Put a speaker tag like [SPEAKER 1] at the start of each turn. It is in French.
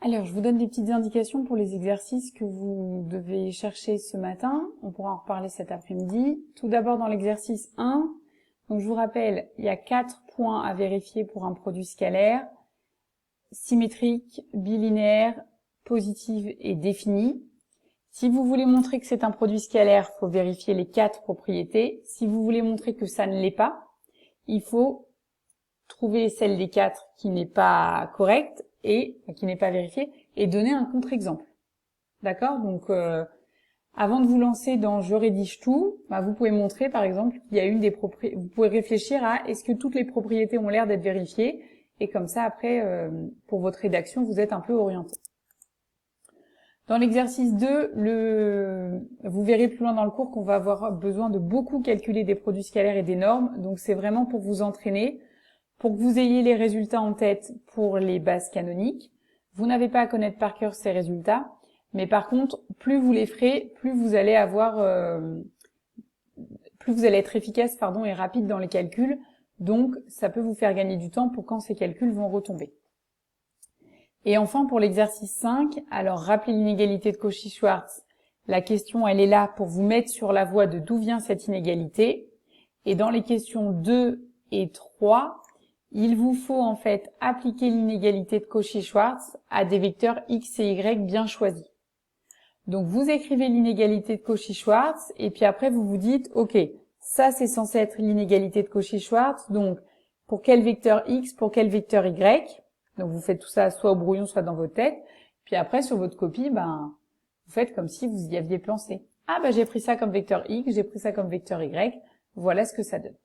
[SPEAKER 1] Alors, je vous donne des petites indications pour les exercices que vous devez chercher ce matin. On pourra en reparler cet après-midi. Tout d'abord, dans l'exercice 1, donc je vous rappelle, il y a 4 points à vérifier pour un produit scalaire, symétrique, bilinéaire, positive et définie. Si vous voulez montrer que c'est un produit scalaire, il faut vérifier les 4 propriétés. Si vous voulez montrer que ça ne l'est pas, il faut trouver celle des 4 qui n'est pas correcte et qui n'est pas vérifiée et donner un contre-exemple. D'accord? Donc avant de vous lancer dans je rédige tout, vous pouvez montrer par exemple qu'il y a une des propriétés. Vous pouvez réfléchir à est-ce que toutes les propriétés ont l'air d'être vérifiées et comme ça après pour votre rédaction vous êtes un peu orienté. Dans l'exercice 2, vous verrez plus loin dans le cours qu'on va avoir besoin de beaucoup calculer des produits scalaires et des normes. Donc c'est vraiment pour vous entraîner, pour que vous ayez les résultats en tête pour les bases canoniques. Vous n'avez pas à connaître par cœur ces résultats, mais par contre, plus vous les ferez, plus vous allez être efficace, et rapide dans les calculs. Donc ça peut vous faire gagner du temps pour quand ces calculs vont retomber. Et enfin, pour l'exercice 5, alors rappelez l'inégalité de Cauchy-Schwarz. La question, elle est là pour vous mettre sur la voie de d'où vient cette inégalité. Et dans les questions 2 et 3, il vous faut en fait appliquer l'inégalité de Cauchy-Schwarz à des vecteurs x et y bien choisis. Donc vous écrivez l'inégalité de Cauchy-Schwarz et puis après vous vous dites, ok, ça c'est censé être l'inégalité de Cauchy-Schwarz, donc pour quel vecteur x, pour quel vecteur y. Donc vous faites tout ça soit au brouillon, soit dans votre tête. Puis après sur votre copie, vous faites comme si vous y aviez pensé. Ah j'ai pris ça comme vecteur x, j'ai pris ça comme vecteur y. Voilà ce que ça donne.